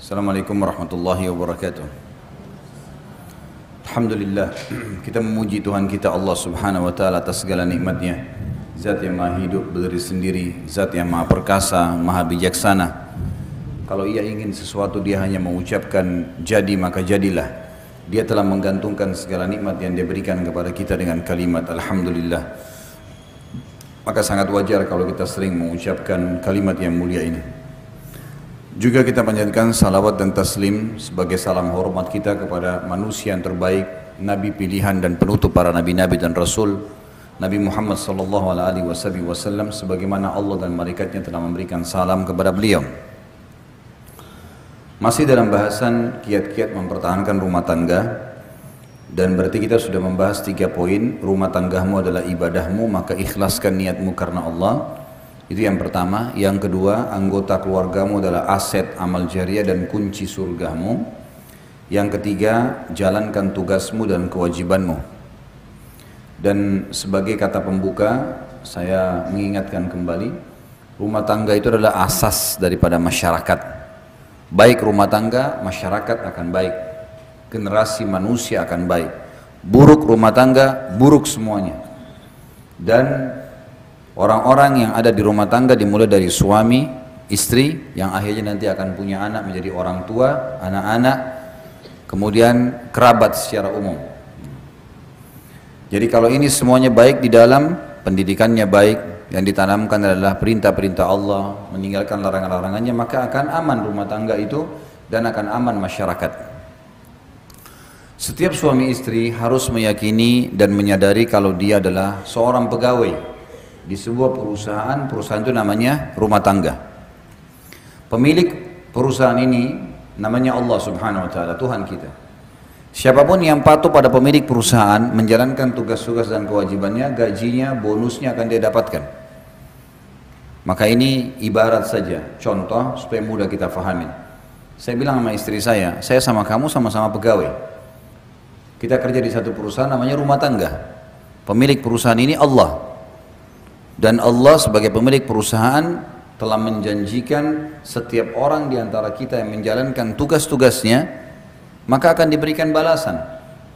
Assalamualaikum warahmatullahi wabarakatuh. Alhamdulillah, kita memuji Tuhan kita Allah subhanahu wa ta'ala atas segala nikmatnya. Zat yang maha hidup berdiri sendiri, zat yang maha perkasa, maha bijaksana. Kalau ia ingin sesuatu dia hanya mengucapkan jadi maka jadilah. Dia telah menggantungkan segala nikmat yang dia berikan kepada kita dengan kalimat Alhamdulillah. Maka sangat wajar kalau kita sering mengucapkan kalimat yang mulia ini. Juga kita panjatkan salawat dan taslim sebagai salam hormat kita kepada manusia yang terbaik, Nabi pilihan dan penutup para nabi-nabi dan rasul, Nabi Muhammad sallallahu alaihi wasallam, sebagaimana Allah dan malaikatnya telah memberikan salam kepada beliau. Masih dalam bahasan kiat-kiat mempertahankan rumah tangga, dan berarti kita sudah membahas 3 poin. Rumah tanggamu adalah ibadahmu, maka ikhlaskan niatmu karena Allah. Itu yang pertama. Yang kedua, anggota keluargamu adalah aset amal jariah dan kunci surgamu. Yang ketiga, jalankan tugasmu dan kewajibanmu. Dan sebagai kata pembuka, saya mengingatkan kembali, rumah tangga itu adalah asas daripada masyarakat. Baik rumah tangga, masyarakat akan baik. Generasi manusia akan baik. Buruk rumah tangga, buruk semuanya. Dan orang-orang yang ada di rumah tangga dimulai dari suami, istri, yang akhirnya nanti akan punya anak menjadi orang tua, anak-anak, kemudian kerabat secara umum. Jadi kalau ini semuanya baik di dalam, pendidikannya baik, yang ditanamkan adalah perintah-perintah Allah, meninggalkan larangan-larangannya, maka akan aman rumah tangga itu dan akan aman masyarakat. Setiap suami istri harus meyakini dan menyadari kalau dia adalah seorang pegawai di sebuah perusahaan. Perusahaan itu namanya rumah tangga. Pemilik perusahaan ini namanya Allah subhanahu wa ta'ala, Tuhan kita. Siapapun yang patuh pada pemilik perusahaan, menjalankan tugas-tugas dan kewajibannya, gajinya, bonusnya akan dia dapatkan. Maka ini ibarat saja, contoh supaya mudah kita fahamin. Saya bilang sama istri saya sama kamu sama-sama pegawai. Kita kerja di satu perusahaan namanya rumah tangga. Pemilik perusahaan ini Allah. Dan Allah sebagai pemilik perusahaan telah menjanjikan setiap orang di antara kita yang menjalankan tugas-tugasnya, maka akan diberikan balasan.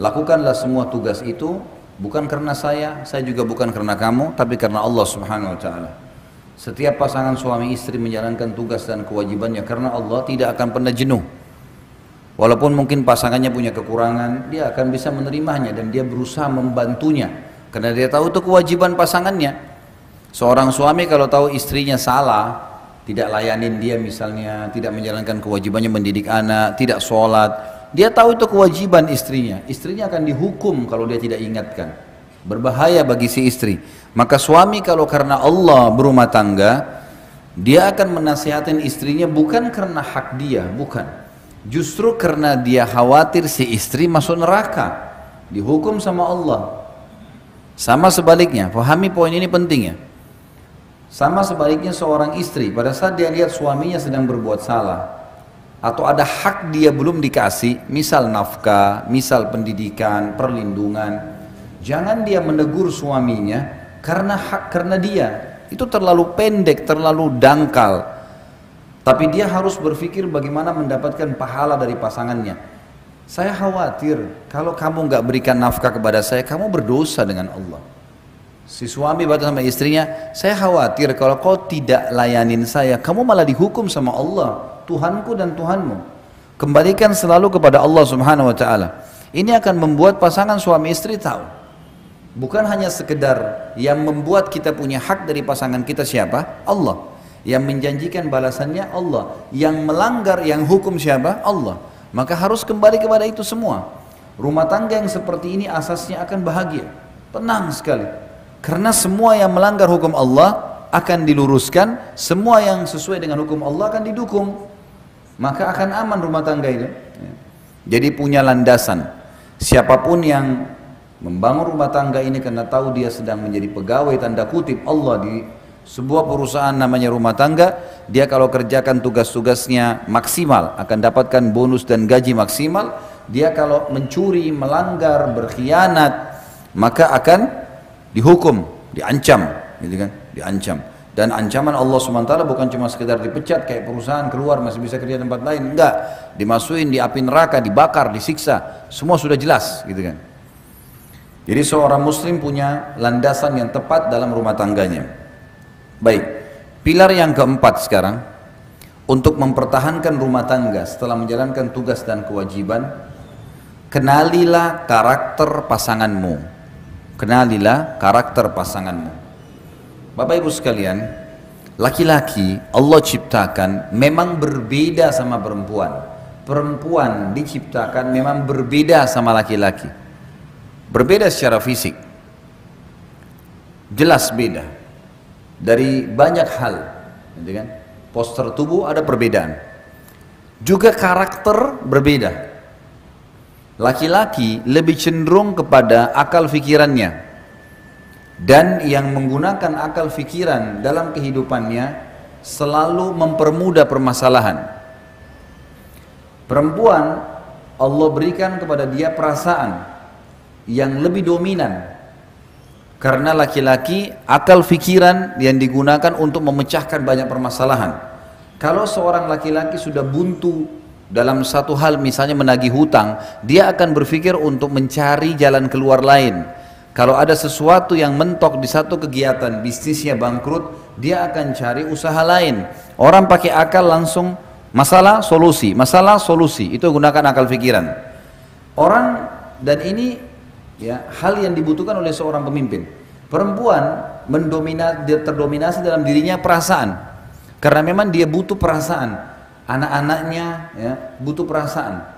Lakukanlah semua tugas itu bukan karena saya juga bukan karena kamu, tapi karena Allah subhanahu wa ta'ala. Setiap pasangan suami istri menjalankan tugas dan kewajibannya karena Allah tidak akan pernah jenuh. Walaupun mungkin pasangannya punya kekurangan, dia akan bisa menerimanya dan dia berusaha membantunya. Karena dia tahu itu kewajiban pasangannya. Seorang suami kalau tahu istrinya salah, tidak layanin dia misalnya, tidak menjalankan kewajibannya mendidik anak, tidak sholat, dia tahu itu kewajiban istrinya. Istrinya akan dihukum kalau dia tidak ingatkan. Berbahaya bagi si istri. Maka suami kalau karena Allah berumah tangga, dia akan menasihatin istrinya bukan karena hak dia, bukan. Justru karena dia khawatir si istri masuk neraka, dihukum sama Allah. Sama sebaliknya, pahami poin ini penting ya. Sama sebaliknya seorang istri pada saat dia lihat suaminya sedang berbuat salah atau ada hak dia belum dikasih, misal nafkah, misal pendidikan, perlindungan, jangan dia menegur suaminya karena hak karena dia. Itu terlalu pendek, terlalu dangkal. Tapi dia harus berpikir bagaimana mendapatkan pahala dari pasangannya. Saya khawatir kalau kamu nggak berikan nafkah kepada saya, kamu berdosa dengan Allah. Si suami berkata sama istrinya, saya khawatir kalau kau tidak layanin saya, kamu malah dihukum sama Allah, Tuhanku dan Tuhanmu. Kembalikan selalu kepada Allah subhanahu wa ta'ala. Ini akan membuat pasangan suami istri tahu. Bukan hanya sekedar yang membuat kita punya hak dari pasangan kita siapa? Allah. Yang menjanjikan balasannya Allah. Yang melanggar, yang hukum siapa? Allah. Maka harus kembali kepada itu semua. Rumah tangga yang seperti ini asasnya akan bahagia, tenang sekali. Karena semua yang melanggar hukum Allah akan diluruskan, semua yang sesuai dengan hukum Allah akan didukung. Maka akan aman rumah tangga itu. Jadi punya landasan. Siapapun yang membangun rumah tangga ini karena tahu dia sedang menjadi pegawai tanda kutip Allah di sebuah perusahaan namanya rumah tangga, dia kalau kerjakan tugas-tugasnya maksimal akan dapatkan bonus dan gaji maksimal. Dia kalau mencuri, melanggar, berkhianat, maka akan dihukum, diancam, gitu kan? Diancam. Dan ancaman Allah SWT bukan cuma sekedar dipecat kayak perusahaan, keluar masih bisa kerja tempat lain, enggak, dimasukin di api neraka, dibakar, disiksa, semua sudah jelas gitu kan. Jadi seorang muslim punya landasan yang tepat dalam rumah tangganya. Baik, pilar yang keempat sekarang, untuk mempertahankan rumah tangga setelah menjalankan tugas dan kewajiban, kenalilah karakter pasanganmu. Kenalilah karakter pasanganmu. Bapak Ibu sekalian, laki-laki Allah ciptakan memang berbeda sama perempuan. Perempuan diciptakan memang berbeda sama laki-laki. Berbeda secara fisik. Jelas beda. Dari banyak hal, gitu kan? Postur tubuh ada perbedaan. Juga karakter berbeda. Laki-laki lebih cenderung kepada akal fikirannya. Dan yang menggunakan akal fikiran dalam kehidupannya selalu mempermudah permasalahan. Perempuan Allah berikan kepada dia perasaan yang lebih dominan. Karena laki-laki akal fikiran yang digunakan untuk memecahkan banyak permasalahan. Kalau seorang laki-laki sudah buntu dalam satu hal, misalnya menagih hutang, dia akan berpikir untuk mencari jalan keluar lain. Kalau ada sesuatu yang mentok di satu kegiatan, bisnisnya bangkrut, dia akan cari usaha lain. Orang pakai akal langsung masalah solusi, itu gunakan akal pikiran. Orang, dan ini ya hal yang dibutuhkan oleh seorang pemimpin. Perempuan terdominasi dalam dirinya perasaan, karena memang dia butuh perasaan. Anak-anaknya ya butuh perasaan.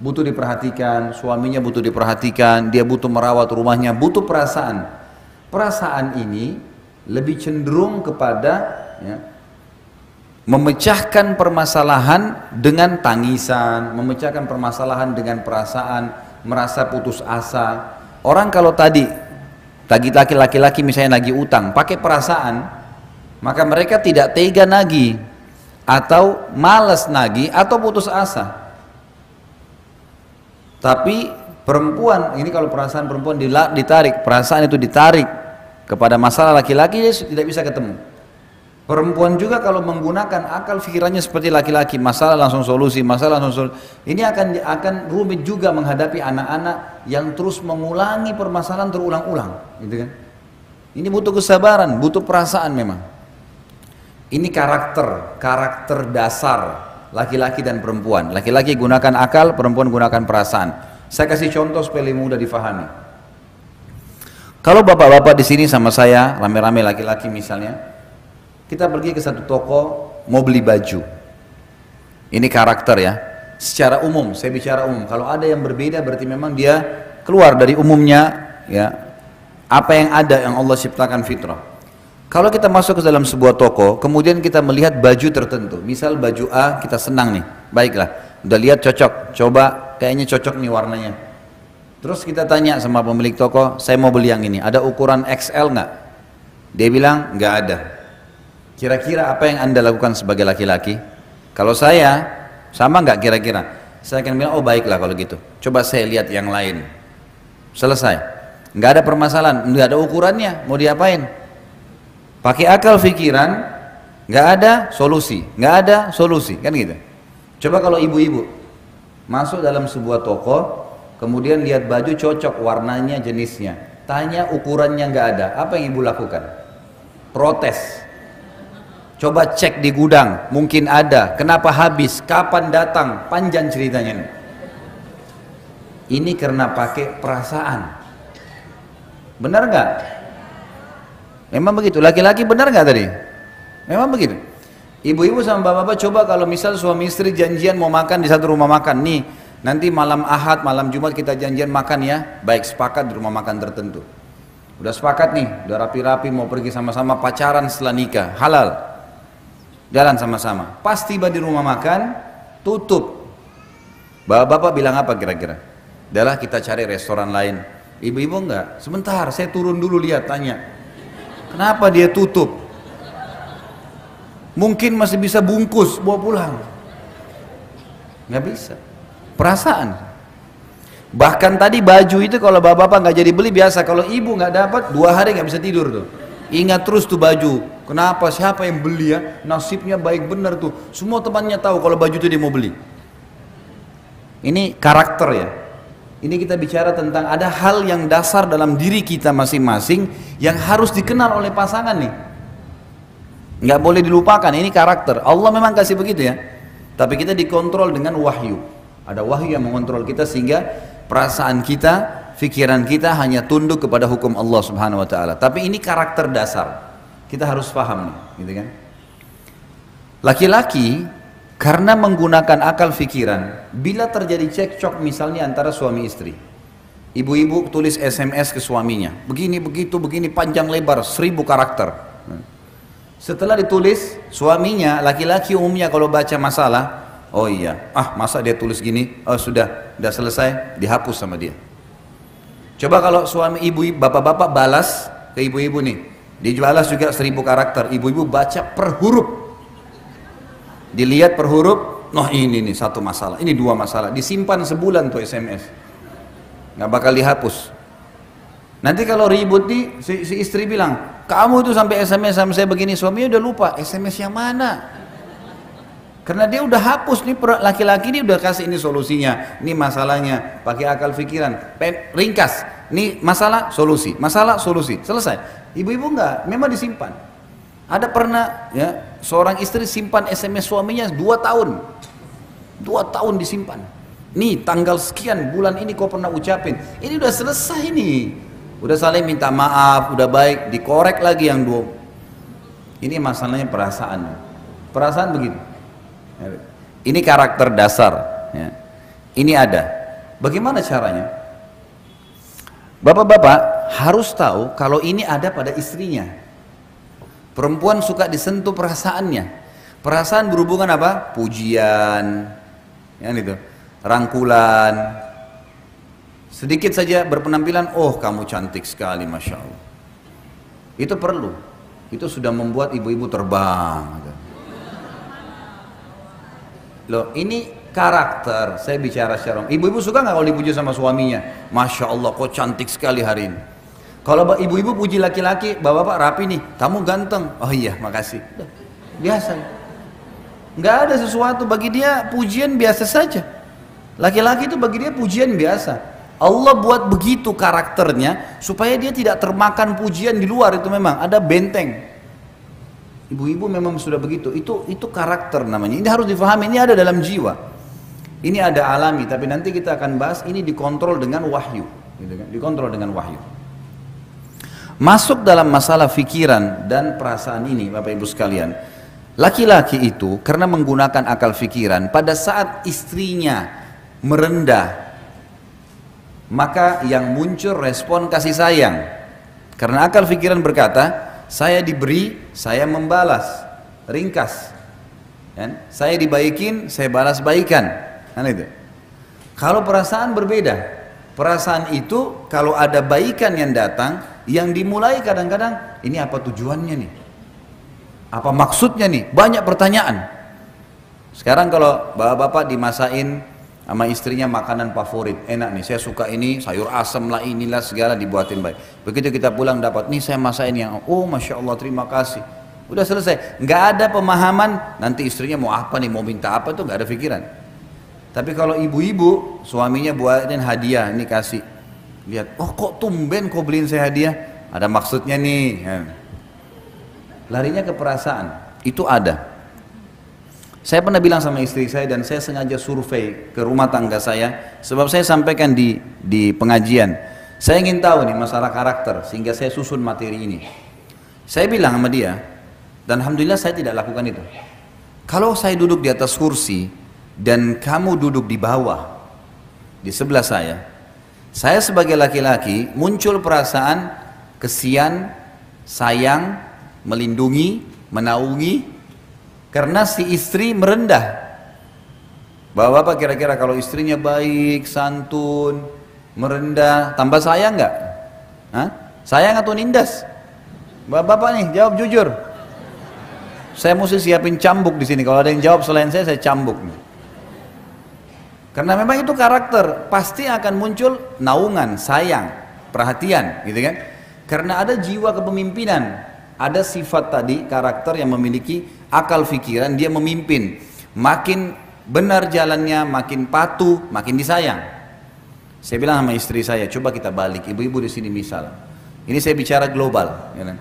Butuh diperhatikan, suaminya butuh diperhatikan, dia butuh merawat rumahnya, butuh perasaan. Perasaan ini lebih cenderung kepada ya, memecahkan permasalahan dengan tangisan, memecahkan permasalahan dengan perasaan, merasa putus asa. Orang kalau tadi laki-laki misalnya nagih utang, pakai perasaan, maka mereka tidak tega nagih, atau malas nagih, atau putus asa. Tapi perempuan, ini kalau perasaan perempuan ditarik, perasaan itu ditarik kepada masalah laki-laki, dia tidak bisa ketemu. Perempuan juga kalau menggunakan akal pikirannya seperti laki-laki, masalah langsung solusi, ini akan rumit juga menghadapi anak-anak yang terus mengulangi permasalahan terulang-ulang, gitu kan? Ini butuh kesabaran, butuh perasaan memang. Ini karakter dasar laki-laki dan perempuan. Laki-laki gunakan akal, perempuan gunakan perasaan. Saya kasih contoh supaya lebih mudah difahami. Kalau bapak-bapak di sini sama saya, rame-rame laki-laki misalnya, kita pergi ke satu toko mau beli baju. Ini karakter ya. Secara umum, saya bicara umum. Kalau ada yang berbeda berarti memang dia keluar dari umumnya, ya. Apa yang ada yang Allah ciptakan fitrah. Kalau kita masuk ke dalam sebuah toko, kemudian kita melihat baju tertentu, misal baju A, kita senang nih, baiklah, udah lihat cocok, coba kayaknya cocok nih warnanya. Terus kita tanya sama pemilik toko, saya mau beli yang ini, ada ukuran XL nggak? Dia bilang nggak ada. Kira-kira apa yang Anda lakukan sebagai laki-laki? Kalau saya, sama nggak kira-kira? Saya akan bilang, oh baiklah kalau gitu, coba saya lihat yang lain. Selesai, nggak ada permasalahan, nggak ada ukurannya, mau diapain? Pakai akal pikiran, nggak ada solusi, kan gitu. Coba kalau ibu-ibu masuk dalam sebuah toko, kemudian lihat baju cocok warnanya, jenisnya, tanya ukurannya nggak ada, apa yang ibu lakukan? Protes. Coba cek di gudang, mungkin ada, kenapa habis, kapan datang, panjang ceritanya nih. Ini karena pakai perasaan. Benar nggak? Memang begitu, laki-laki benar nggak tadi? Memang begitu. Ibu-ibu sama bapak-bapak coba kalau misal suami istri janjian mau makan di satu rumah makan, nih nanti malam Ahad, malam Jumat kita janjian makan ya, baik sepakat di rumah makan tertentu. Udah sepakat nih, udah rapi-rapi mau pergi sama-sama pacaran setelah nikah, halal, jalan sama-sama. Pas tiba di rumah makan, tutup. Bapak-bapak bilang apa kira-kira? Udahlah kita cari restoran lain. Ibu-ibu enggak, sebentar saya turun dulu lihat, tanya. Kenapa dia tutup? Mungkin masih bisa bungkus, bawa pulang. Nggak bisa. Perasaan. Bahkan tadi baju itu kalau bapak-bapak nggak jadi beli biasa. Kalau ibu nggak dapat 2 hari nggak bisa tidur tuh. Ingat terus tuh baju. Kenapa? Siapa yang beli ya? Nasibnya baik benar tuh. Semua temannya tahu kalau baju itu dia mau beli. Ini karakter ya. Ini kita bicara tentang ada hal yang dasar dalam diri kita masing-masing yang harus dikenal oleh pasangan nih. Nggak boleh dilupakan, ini karakter. Allah memang kasih begitu ya. Tapi kita dikontrol dengan wahyu. Ada wahyu yang mengontrol kita sehingga perasaan kita, pikiran kita hanya tunduk kepada hukum Allah Subhanahu wa taala. Tapi ini karakter dasar. Kita harus paham nih, gitu kan? Laki-laki karena menggunakan akal pikiran, bila terjadi cekcok misalnya antara suami istri, ibu-ibu tulis SMS ke suaminya, begini begitu begini panjang lebar 1000 karakter. Setelah ditulis, suaminya laki-laki umumnya kalau baca masalah, oh iya, masa dia tulis gini, oh sudah selesai, dihapus sama dia. Coba kalau suami ibu, bapak-bapak balas ke ibu-ibu nih, dibalas juga 1000 karakter, ibu-ibu baca per huruf, dilihat per huruf, ini nih satu masalah, ini 2 masalah, disimpan sebulan tuh SMS, nggak bakal dihapus. Nanti kalau ribut nih, si istri bilang, kamu itu sampai SMS sama saya begini, suaminya udah lupa SMS yang mana, karena dia udah hapus nih. Laki-laki ini udah kasih ini solusinya, ini masalahnya, pakai akal pikiran, ringkas, ini masalah solusi, selesai. Ibu-ibu enggak, memang disimpan. Ada pernah ya seorang istri simpan SMS suaminya 2 tahun, 2 tahun disimpan. Nih tanggal sekian bulan ini kau pernah ucapin, ini udah selesai nih, udah saling minta maaf, udah baik, dikorek lagi yang 2. Ini masalahnya perasaan begitu. Ini karakter dasar ya. Ini ada. Bagaimana caranya? Bapak-bapak harus tahu kalau ini ada pada istrinya. Perempuan suka disentuh perasaannya. Perasaan berhubungan apa? Pujian, ya itu, rangkulan. Sedikit saja berpenampilan, oh kamu cantik sekali, masya Allah. Itu perlu. Itu sudah membuat ibu-ibu terbang. Loh, ini karakter. Saya bicara secara ibu-ibu suka nggak kalau dipuji sama suaminya? Masya Allah, kok cantik sekali hari ini. Kalau ibu-ibu puji laki-laki, bapak-bapak rapi nih, kamu ganteng. Oh iya, makasih. Biasa. Nggak ada sesuatu bagi dia, pujian biasa saja. Laki-laki itu bagi dia pujian biasa. Allah buat begitu karakternya supaya dia tidak termakan pujian di luar. Itu memang ada benteng. Ibu-ibu memang sudah begitu. Itu karakter namanya. Ini harus difahami. Ini ada dalam jiwa. Ini ada alami. Tapi nanti kita akan bahas. Ini dikontrol dengan wahyu. Gitu kan? Dikontrol dengan wahyu. Masuk dalam masalah fikiran dan perasaan ini, Bapak Ibu sekalian. Laki-laki itu karena menggunakan akal fikiran, pada saat istrinya merendah, maka yang muncul respon kasih sayang. Karena akal fikiran berkata, saya diberi, saya membalas, ringkas. Kan? Saya dibaikin, saya balas baikan. Kan itu. Kalau perasaan berbeda, perasaan itu kalau ada baikan yang datang, yang dimulai kadang-kadang, ini apa tujuannya nih? Apa maksudnya nih? Banyak pertanyaan. Sekarang kalau bapak-bapak dimasain sama istrinya makanan favorit, enak nih, saya suka ini, sayur asam lah, inilah segala dibuatin baik. Begitu kita pulang dapat, nih saya masain yang, oh masya Allah terima kasih. Udah selesai, nggak ada pemahaman nanti istrinya mau apa nih, mau minta apa tuh nggak ada pikiran. Tapi kalau ibu-ibu, suaminya buatin hadiah, ini kasih, lihat, oh kok tumben kau beliin saya hadiah, ada maksudnya nih. Larinya ke perasaan, itu ada. Saya pernah bilang sama istri saya dan saya sengaja survei ke rumah tangga saya, sebab saya sampaikan di pengajian. Saya ingin tahu nih masalah karakter sehingga saya susun materi ini. Saya bilang sama dia, dan alhamdulillah saya tidak lakukan itu. Kalau saya duduk di atas kursi dan kamu duduk di bawah di sebelah saya sebagai laki-laki muncul perasaan kesian, sayang, melindungi, menaungi. Karena si istri merendah. Bapak-bapak kira-kira kalau istrinya baik, santun, merendah, tambah sayang nggak? Sayang atau nindas? Bapak-bapak nih jawab jujur. Saya mesti siapin cambuk di sini. Kalau ada yang jawab selain saya cambuk. Karena memang itu karakter, pasti akan muncul naungan, sayang, perhatian, gitu kan? Karena ada jiwa kepemimpinan. ada sifat tadi, karakter yang memiliki akal fikiran, dia memimpin. Makin benar jalannya, makin patuh, makin disayang. Saya bilang sama istri saya, coba kita balik, ibu-ibu di sini misal. Ini saya bicara global. Ya kan?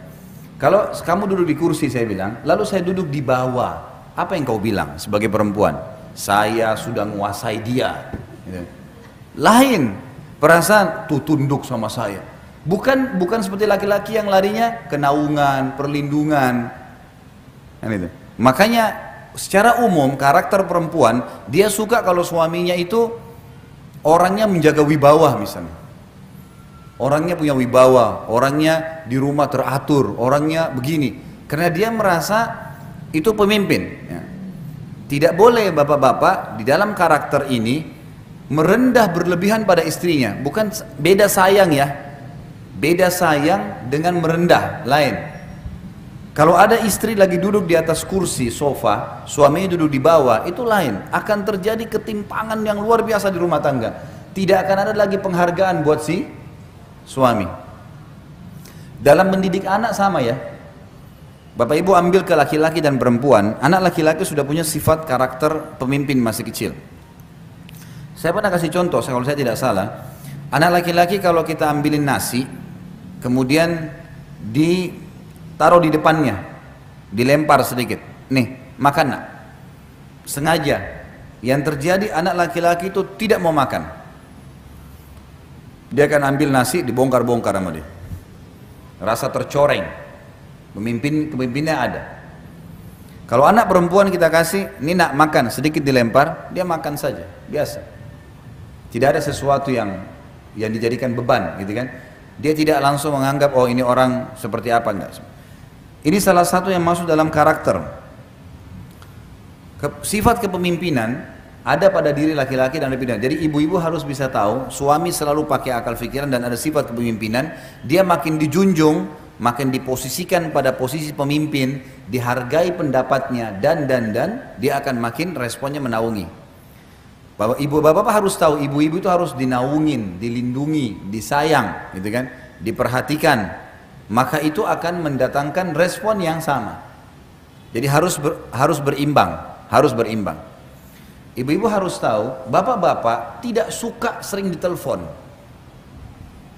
Kalau kamu duduk di kursi, saya bilang, lalu saya duduk di bawah, apa yang kau bilang sebagai perempuan? Saya sudah menguasai dia. Gitu. Lain perasaan, tuh tunduk sama saya. Bukan seperti laki-laki yang larinya kenaungan, perlindungan. Kan itu. Makanya secara umum karakter perempuan, dia suka kalau suaminya itu orangnya menjaga wibawa misalnya. Orangnya punya wibawa, orangnya di rumah teratur, orangnya begini. Karena dia merasa itu pemimpin. Ya. Tidak boleh bapak-bapak di dalam karakter ini merendah berlebihan pada istrinya. Bukan beda sayang ya. Beda sayang dengan merendah, lain. Kalau ada istri lagi duduk di atas kursi, sofa, suaminya duduk di bawah, itu lain. Akan terjadi ketimpangan yang luar biasa di rumah tangga. Tidak akan ada lagi penghargaan buat si suami. Dalam mendidik anak sama ya. Bapak ibu ambil ke laki-laki dan perempuan, anak laki-laki sudah punya sifat karakter pemimpin masih kecil. Saya pernah kasih contoh, kalau saya tidak salah, anak laki-laki kalau kita ambilin nasi, kemudian ditaruh di depannya, dilempar sedikit, nih makan nak, sengaja. Yang terjadi anak laki-laki itu tidak mau makan. Dia akan ambil nasi, dibongkar-bongkar sama dia. Rasa tercoreng. Pemimpinnya ada. Kalau anak perempuan kita kasih, ini nak makan, sedikit dilempar, dia makan saja, biasa. Tidak ada sesuatu yang dijadikan beban, gitu kan? Dia tidak langsung menganggap, oh ini orang seperti apa, enggak. Ini salah satu yang masuk dalam karakter. Sifat kepemimpinan ada pada diri laki-laki dan lebih. Jadi ibu-ibu harus bisa tahu, suami selalu pakai akal pikiran dan ada sifat kepemimpinan, dia makin dijunjung, makin diposisikan pada posisi pemimpin, dihargai pendapatnya dan dia akan makin responnya menaungi. Bapak-bapak harus tahu, ibu-ibu itu harus dinaungin, dilindungi, disayang, gitu kan, diperhatikan. Maka itu akan mendatangkan respon yang sama. Jadi harus berimbang, harus berimbang. Ibu-ibu harus tahu, bapak-bapak tidak suka sering ditelepon.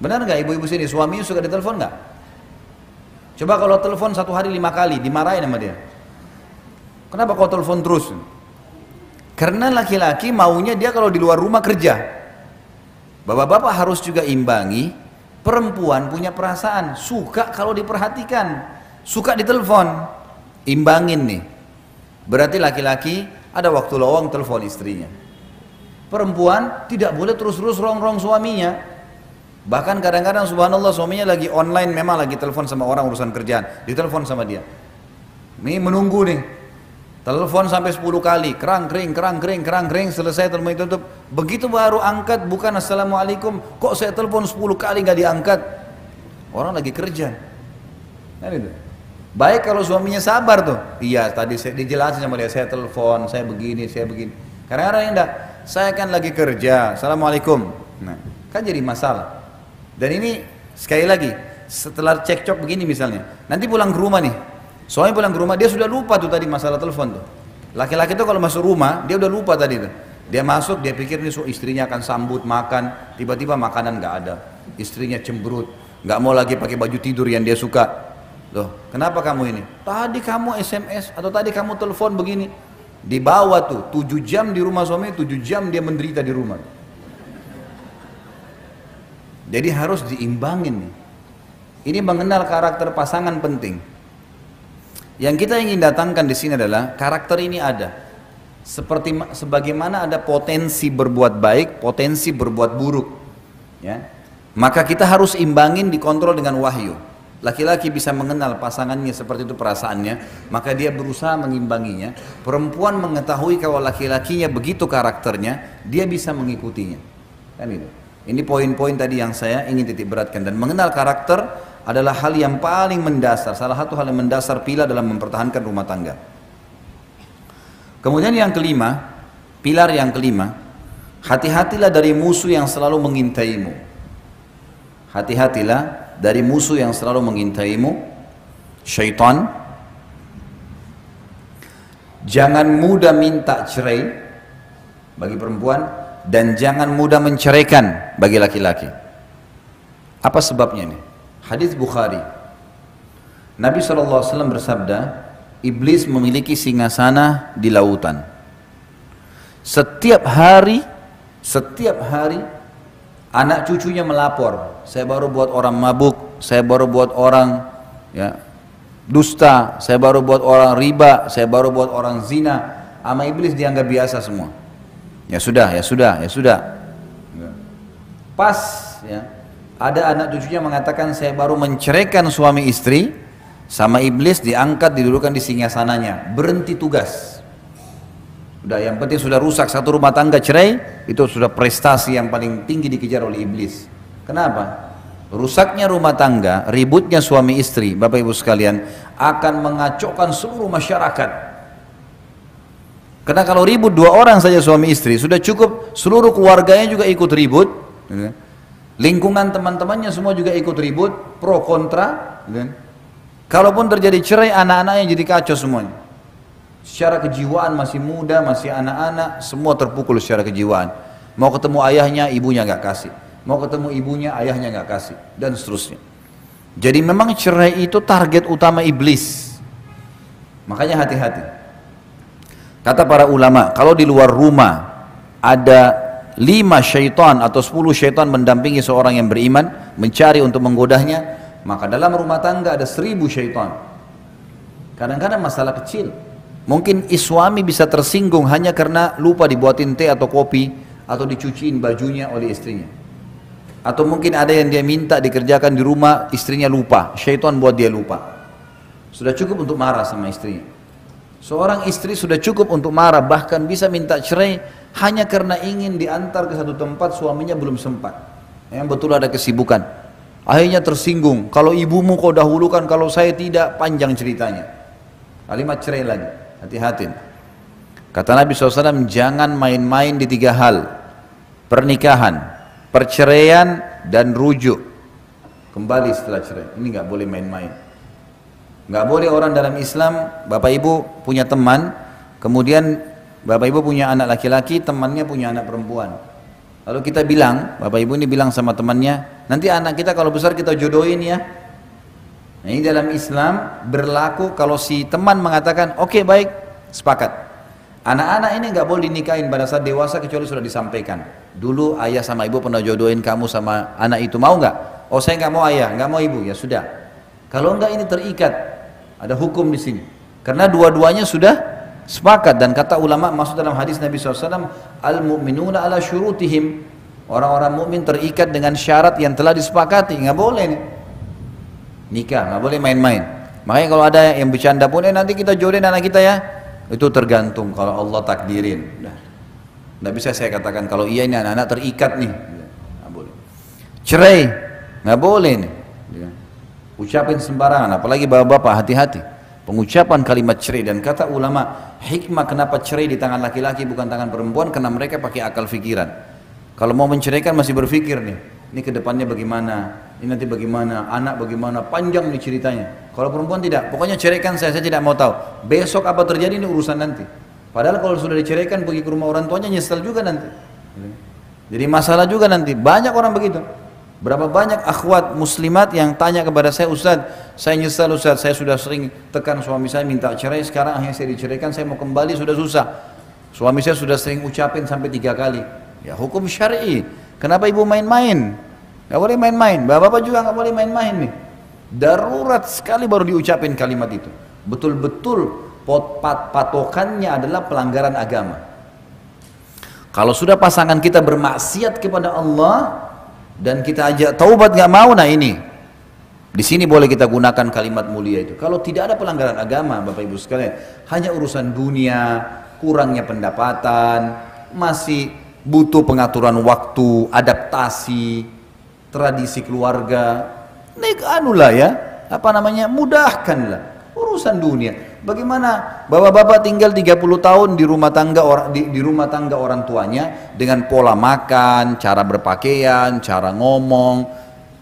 Benar nggak ibu-ibu sini, suaminya suka ditelepon nggak? Coba kalau telepon 1 hari 5 kali, dimarahin sama dia. Kenapa kau telepon terus? Karena laki-laki maunya dia kalau di luar rumah kerja. Bapak-bapak harus juga imbangi, perempuan punya perasaan, suka kalau diperhatikan, suka ditelepon. Imbangin nih. Berarti laki-laki ada waktu lowong telepon istrinya. Perempuan tidak boleh terus-terus rongrong suaminya. Bahkan kadang-kadang subhanallah suaminya lagi online, memang lagi telepon sama orang urusan kerjaan, ditelepon sama dia. Ini menunggu nih. Telepon sampai 10 kali, kerang kering, selesai telepon itu tutup. Begitu baru angkat, bukan assalamualaikum, kok saya telepon 10 kali nggak diangkat. Orang lagi kerja. Kan itu. Baik kalau suaminya sabar tuh. Iya, tadi saya dijelasin sama dia, saya telepon, saya begini. Kadang-kadang enggak, saya kan lagi kerja, assalamualaikum. Nah, kan jadi masalah. Dan ini sekali lagi, setelah cekcok begini misalnya, nanti pulang ke rumah nih, suami pulang ke rumah, dia sudah lupa tuh tadi masalah telepon tuh. Laki-laki tuh kalau masuk rumah, dia udah lupa tadi tuh. Dia masuk, dia pikir nih istrinya akan sambut, makan, tiba-tiba makanan nggak ada. Istrinya cemberut, nggak mau lagi pakai baju tidur yang dia suka. Loh, kenapa kamu ini? Tadi kamu SMS atau tadi kamu telepon begini. Dibawa tuh 7 jam di rumah suami, 7 jam dia menderita di rumah. Jadi harus diimbangin nih. Ini mengenal karakter pasangan penting. Yang kita ingin datangkan di sini adalah karakter ini ada. Sebagaimana ada potensi berbuat baik, potensi berbuat buruk. Ya. Maka kita harus imbangin, dikontrol dengan wahyu. Laki-laki bisa mengenal pasangannya seperti itu perasaannya, maka dia berusaha mengimbanginya. Perempuan mengetahui kalau laki-lakinya begitu karakternya, dia bisa mengikutinya. Kan itu. Ini poin-poin tadi yang saya ingin titik beratkan. Dan mengenal karakter adalah hal yang paling mendasar, salah satu hal yang mendasar pilar dalam mempertahankan rumah tangga. Kemudian yang kelima, pilar yang kelima, hati-hatilah dari musuh yang selalu mengintaimu. Hati-hatilah dari musuh yang selalu mengintaimu. syaitan. Jangan mudah minta cerai bagi perempuan, dan jangan mudah menceraikan bagi laki-laki. Apa sebabnya ini? Hadis Bukhari. Nabi SAW bersabda, iblis memiliki singgasana di lautan. Setiap hari anak cucunya melapor, saya baru buat orang mabuk, saya baru buat orang dusta, saya baru buat orang riba, saya baru buat orang zina. Sama iblis dianggap biasa semua. Ya sudah. Pas ada anak cucunya mengatakan saya baru menceraikan suami istri, sama iblis diangkat, didudukan di singgasananya, berhenti tugas. Udah, yang penting sudah rusak satu rumah tangga, cerai, itu sudah prestasi yang paling tinggi dikejar oleh iblis. Kenapa? Rusaknya rumah tangga, ributnya suami istri, Bapak Ibu sekalian, akan mengacaukan seluruh masyarakat. Karena kalau ribut dua orang saja suami istri, sudah cukup seluruh keluarganya juga ikut ribut. Lingkungan teman-temannya semua juga ikut ribut, pro kontra. Kalaupun terjadi cerai, anak-anaknya jadi kacau semuanya. Secara kejiwaan masih muda, masih anak-anak, semua terpukul secara kejiwaan. Mau ketemu ayahnya, ibunya nggak kasih. Mau ketemu ibunya, ayahnya nggak kasih, dan seterusnya. Jadi memang cerai itu target utama iblis. Makanya hati-hati. Kata para ulama, kalau di luar rumah ada 5 syaitan atau 10 syaitan mendampingi seorang yang beriman, mencari untuk menggodahnya, maka dalam rumah tangga ada 1000 syaitan. Kadang-kadang masalah kecil, mungkin suami bisa tersinggung hanya karena lupa dibuatin teh atau kopi, atau dicuciin bajunya oleh istrinya. Atau mungkin ada yang dia minta dikerjakan di rumah, istrinya lupa, syaitan buat dia lupa. Sudah cukup untuk marah sama istrinya. Seorang istri sudah cukup untuk marah, bahkan bisa minta cerai hanya karena ingin diantar ke satu tempat, suaminya belum sempat. Yang betul ada kesibukan. Akhirnya tersinggung, kalau ibumu kau dahulukan, kalau saya tidak, panjang ceritanya. Kalimat cerai lagi, hati-hati. Kata Nabi SAW, jangan main-main di 3 hal. Pernikahan, perceraian, dan rujuk. Kembali setelah cerai, ini nggak boleh main-main. Nggak boleh orang dalam Islam, Bapak Ibu punya teman, kemudian Bapak Ibu punya anak laki-laki, temannya punya anak perempuan. Lalu kita bilang, Bapak Ibu ini bilang sama temannya, nanti anak kita kalau besar kita jodohin ya. Nah, ini dalam Islam berlaku kalau si teman mengatakan, oke, baik, sepakat. Anak-anak ini nggak boleh dinikahin pada saat dewasa kecuali sudah disampaikan. Dulu ayah sama ibu pernah jodohin kamu sama anak itu, mau nggak? Oh, saya nggak mau ayah, nggak mau ibu, ya sudah. Kalau enggak ini terikat, ada hukum di sini. Karena dua-duanya sudah sepakat, dan kata ulama masuk dalam hadis Nabi SAW, al-mu'minuna ala syurutihim. Orang-orang mukmin terikat dengan syarat yang telah disepakati, nggak boleh nih. Nikah, nggak boleh main-main. Makanya kalau ada yang bercanda pun, nanti kita jodohin anak kita ya, itu tergantung kalau Allah takdirin. Nah, nggak bisa saya katakan kalau iya ini anak-anak terikat nih, nggak boleh. Cerai, nggak boleh nih. Ucapin sembarangan, apalagi bapak-bapak, hati-hati. Pengucapan kalimat cerai, dan kata ulama, hikmah kenapa cerai di tangan laki-laki bukan tangan perempuan, karena mereka pakai akal fikiran. Kalau mau menceraikan masih berpikir nih, ini kedepannya bagaimana, ini nanti bagaimana, anak bagaimana, panjang nih ceritanya. Kalau perempuan tidak, pokoknya ceraikan saya tidak mau tahu. Besok apa terjadi ini urusan nanti. Padahal kalau sudah diceraikan pergi ke rumah orang tuanya nyesel juga nanti. Jadi masalah juga nanti. Banyak orang begitu. Berapa banyak akhwat muslimat yang tanya kepada saya, Ustaz, saya nyesal Ustaz, saya sudah sering tekan suami saya minta cerai, sekarang akhirnya saya diceraikan, saya mau kembali sudah susah. Suami saya sudah sering ucapin sampai 3 kali. Ya hukum syar'i. Kenapa ibu main-main? Gak boleh main-main. Bapak-bapak juga gak boleh main-main nih. Darurat sekali baru diucapin kalimat itu. Betul-betul patokannya adalah pelanggaran agama. Kalau sudah pasangan kita bermaksiat kepada Allah dan kita ajak taubat gak mau, nah ini di sini boleh kita gunakan kalimat mulia itu. Kalau tidak ada pelanggaran agama, Bapak Ibu sekalian, hanya urusan dunia, kurangnya pendapatan, masih butuh pengaturan waktu, adaptasi, tradisi keluarga, mudahkanlah urusan dunia. Bagaimana bapak-bapak tinggal 30 tahun di rumah tangga orang tuanya dengan pola makan, cara berpakaian, cara ngomong,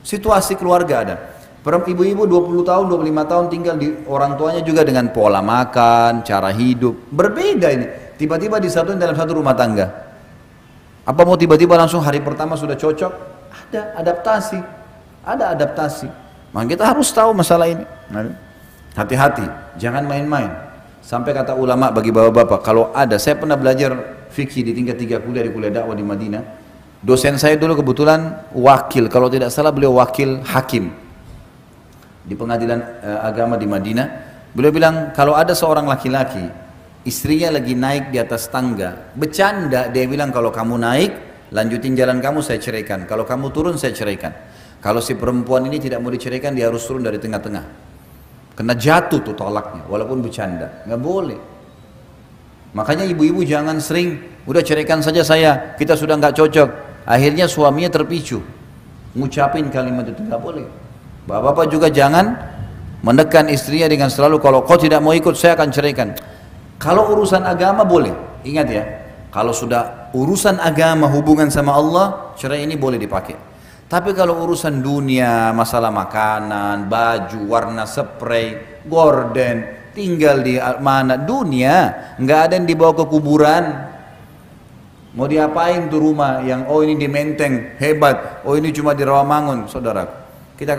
situasi keluarga ada. Ibu-ibu 20 tahun, 25 tahun tinggal di orang tuanya juga dengan pola makan, cara hidup. Berbeda ini. Tiba-tiba disatuin dalam satu rumah tangga. Apa mau tiba-tiba langsung hari pertama sudah cocok? Ada adaptasi. Ada adaptasi. Maka kita harus tahu masalah ini. Hati-hati, jangan main-main. Sampai kata ulama bagi bapak-bapak, kalau ada, saya pernah belajar fikih di tingkat 3 kuliah di kuliah dakwah di Madinah. Dosen saya dulu kebetulan wakil, kalau tidak salah beliau wakil hakim di pengadilan agama di Madinah. Beliau bilang kalau ada seorang laki-laki istrinya lagi naik di atas tangga bercanda, dia bilang kalau kamu naik lanjutin jalan kamu, saya ceraikan. Kalau kamu turun, saya ceraikan. Kalau si perempuan ini tidak mau diceraikan, dia harus turun dari tengah-tengah, kena jatuh tuh tolaknya walaupun bercanda, nggak boleh. Makanya ibu-ibu jangan sering udah ceraikan saja saya, kita sudah nggak cocok, akhirnya suaminya terpicu ngucapin kalimat itu, nggak boleh. Bapak-bapak juga jangan menekan istrinya dengan selalu kalau kau tidak mau ikut saya akan ceraikan. Kalau urusan agama boleh, ingat ya, kalau sudah urusan agama hubungan sama Allah, cerai ini boleh dipakai. Tapi kalau urusan dunia, masalah makanan, baju, warna spray, gorden, tinggal di mana, dunia, nggak ada yang dibawa ke kuburan. Mau diapain tuh rumah yang oh ini di Menteng hebat, oh ini cuma di Rawamangun, saudara. Kita